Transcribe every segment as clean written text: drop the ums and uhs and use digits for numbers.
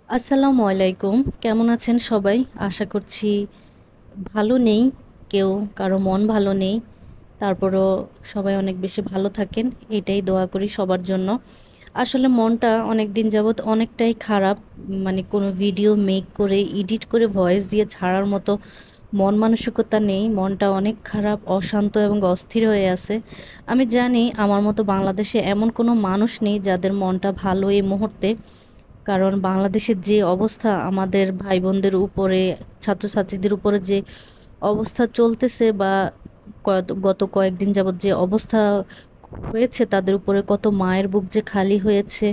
আসসালামু আলাইকুম। কেমন আছেন সবাই? আশা করছি ভালো নেই কেউ, কারো মন ভালো নেই। তারপরও সবাই অনেক বেশি ভালো থাকেন, এটাই দোয়া করি সবার জন্য। আসলে মনটা অনেক দিন যাবৎ অনেকটাই খারাপ। মানে কোনো ভিডিও মেক করে এডিট করে ভয়েস দিয়ে ছাড়ার মতো মন মানসিকতা নেই। মনটা অনেক খারাপ, অশান্ত এবং অস্থির হয়ে আছে। আমি জানি আমার মতো বাংলাদেশে এমন কোনো মানুষ নেই যাদের মনটা ভালো এই মুহূর্তে। কারণ বাংলাদেশের যে অবস্থা, আমাদের ভাই বোনদের উপরে, ছাত্রছাত্রীদের উপরে যে অবস্থা চলতেছে, বা গত কয়েকদিন যাবৎ যে অবস্থা হয়েছে তাদের উপরে, কত মায়ের বুক যে খালি হয়েছে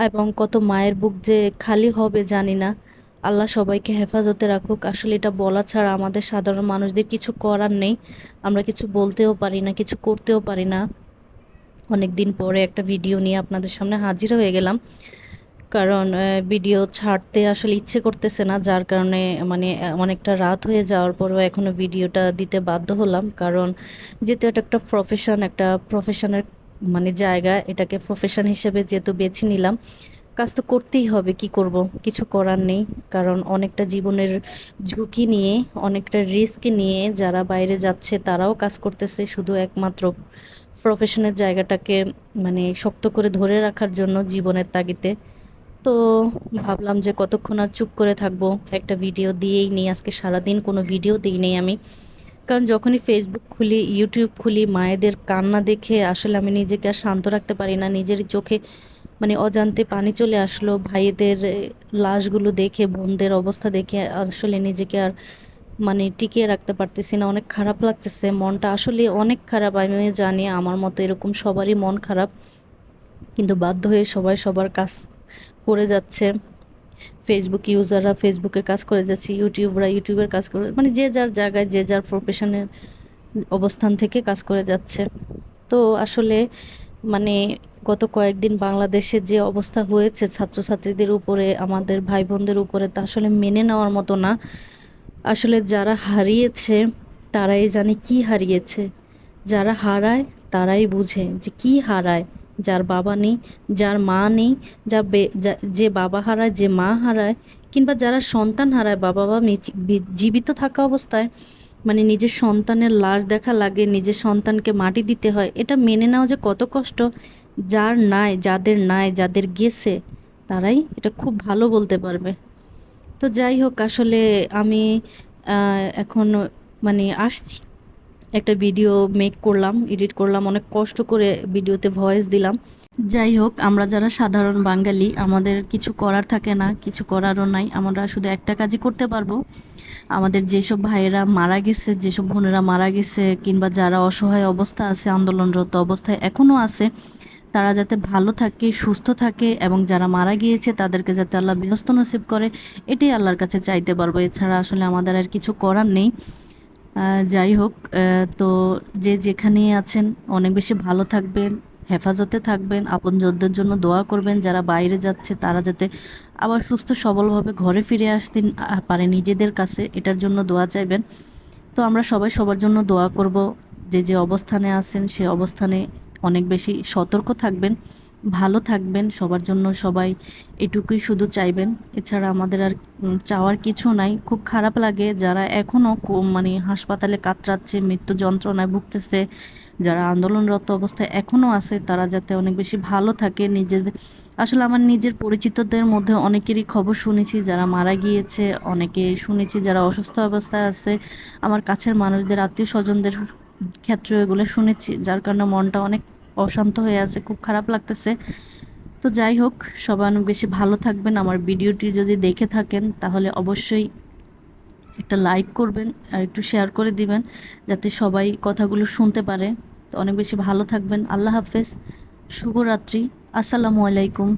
এবং কত মায়ের বুক যে খালি হবে জানি না। আল্লাহ সবাইকে হেফাজতে রাখুক। আসলে এটা বলা ছাড়া আমাদের সাধারণ মানুষদের কিছু করার নেই। আমরা কিছু বলতেও পারি না, কিছু করতেও পারি না। অনেক দিন পরে একটা ভিডিও নিয়ে আপনাদের সামনে হাজির হয়ে গেলাম। কারণ ভিডিও ছাড়তে আসলে ইচ্ছে করতেছে না, যার কারণে মানে অনেকটা রাত হয়ে যাওয়ার পরেও এখনও ভিডিওটা দিতে বাধ্য হলাম। কারণ যেহেতু এটা একটা প্রফেশন, একটা প্রফেশনের মানে জায়গা, এটাকে প্রফেশন হিসেবে যেহেতু বেছে নিলাম, কাজ তো করতেই হবে। কি করব, কিছু করার নেই। কারণ অনেকটা জীবনের ঝুঁকি নিয়ে, অনেকটা রিস্ক নিয়ে যারা বাইরে যাচ্ছে তারাও কাজ করতেছে শুধু একমাত্র প্রফেশনের জায়গাটাকে মানে শক্ত করে ধরে রাখার জন্য জীবনের তাগিদে। তো ভাবলাম যে কতক্ষণ আর চুপ করে থাকবো, একটা ভিডিও দিয়েই নিই। আজকে সারাদিন কোনো ভিডিও দিই নেই আমি। কারণ যখনই ফেসবুক খুলি, ইউটিউব খুলি, মায়েদের কান্না দেখে আসলে আমি নিজেকে আর শান্ত রাখতে পারি না। নিজের চোখে মানে অজান্তে পানি চলে আসলো। ভাইদের লাশগুলো দেখে, বোনদের অবস্থা দেখে আসলে নিজেকে আর মানে টিকিয়ে রাখতে পারতেছি না। অনেক খারাপ লাগতেছে, মনটা আসলে অনেক খারাপ। আমি জানি আমার মতো এরকম সবারই মন খারাপ, কিন্তু বাধ্য হয়ে সবাই সবার কাজ করে যাচ্ছে। ফেসবুক ইউজাররা ফেসবুকে কাজ করে যাচ্ছে, ইউটিউবরা ইউটিউবের কাজ করে, মানে যে যার জায়গায় যে যার প্রফেশনের অবস্থান থেকে কাজ করে যাচ্ছে। তো আসলে মানে গত কয়েকদিন বাংলাদেশের যে অবস্থা হয়েছে ছাত্রছাত্রীদের উপরে, আমাদের ভাই বোনদের উপরে, তা আসলে মেনে নেওয়ার মতো না। আসলে যারা হারিয়েছে তারাই জানে কি হারিয়েছে। যারা হারায় তারাই বুঝে যে কি হারায়। যার বাবা নেই, যার মা নেই, যে বাবা হারায়, যে মা হারায়, কিংবা যারা সন্তান হারায় বাবা বা জীবিত থাকা অবস্থায়, মানে নিজের সন্তানের লাশ দেখা লাগে, নিজের সন্তানকে মাটি দিতে হয়, এটা মেনে নেওয়া যে কত কষ্ট। যার নাই, যাদের নাই, যাদের গেছে, তারাই এটা খুব ভালো বলতে পারবে। তো যাই হোক, আসলে আমি এখন মানে আসছি, একটা ভিডিও মেক করলাম, এডিট করলাম, অনেক কষ্ট করে ভিডিওতে ভয়েস দিলাম। যাই হোক, আমরা যারা সাধারণ বাঙালি, আমাদের কিছু করার থাকে না, কিছু করারও নাই। আমরা শুধু একটা কাজই করতে পারবো, আমাদের যেসব ভাইয়েরা মারা গেছে, যেসব বোনেরা মারা গেছে, কিংবা যারা অসহায় অবস্থা আছে, আন্দোলনরত অবস্থায় এখনও আছে, তারা যাতে ভালো থাকে, সুস্থ থাকে, এবং যারা মারা গিয়েছে তাদেরকে যাতে আল্লাহ বেহেশত নসিব করে, এটাই আল্লাহর কাছে চাইতে পারবো। এছাড়া আসলে আমাদের আর কিছু করার নেই। যাই হোক, তো যে যেখানেই আছেন অনেক বেশি ভালো থাকবেন, হেফাজতে থাকবেন, আপনজনদের জন্য দোয়া করবেন। যারা বাইরে যাচ্ছে তারা যাতে আবার সুস্থ সবলভাবে ঘরে ফিরে আসতে পারে নিজেদের কাছে, এটার জন্য দোয়া চাইবেন। তো আমরা সবাই সবার জন্য দোয়া করব। যে যে অবস্থানে আছেন সে অবস্থানে অনেক বেশি সতর্ক থাকবেন, ভালো থাকবেন, সবার জন্য সবাই এটুকুই শুধু চাইবেন। এছাড়া আমাদের আর চাওয়ার কিছু নাই। খুব খারাপ লাগে যারা এখনও মানে হাসপাতালে কাতরাচ্ছে, মৃত্যু যন্ত্রণায় ভুগতেছে, যারা আন্দোলনরত অবস্থায় এখনও আছে, তারা যাতে অনেক বেশি ভালো থাকে। নিজেদের আসলে আমার নিজের পরিচিতদের মধ্যে অনেকেরই খবর শুনেছি যারা মারা গিয়েছে, অনেকে শুনেছি যারা অসুস্থ অবস্থায় আছে। আমার কাছের মানুষদের, আত্মীয় স্বজনদের ক্ষেত্রে এগুলো শুনেছি, যার কারণে মনটা অনেক অশান্ত হয়ে আছে, খুব খারাপ লাগতেছে। তো যাই হোক, সবাই অনেক বেশি ভালো থাকবেন। আমার ভিডিওটি যদি দেখে থাকেন তাহলে অবশ্যই একটা লাইক করবেন আর একটু শেয়ার করে দিবেন, যাতে সবাই কথাগুলো শুনতে পারে। তো অনেক বেশি ভালো থাকবেন। আল্লাহ হাফেজ, শুভরাত্রি, আসসালামু আলাইকুম।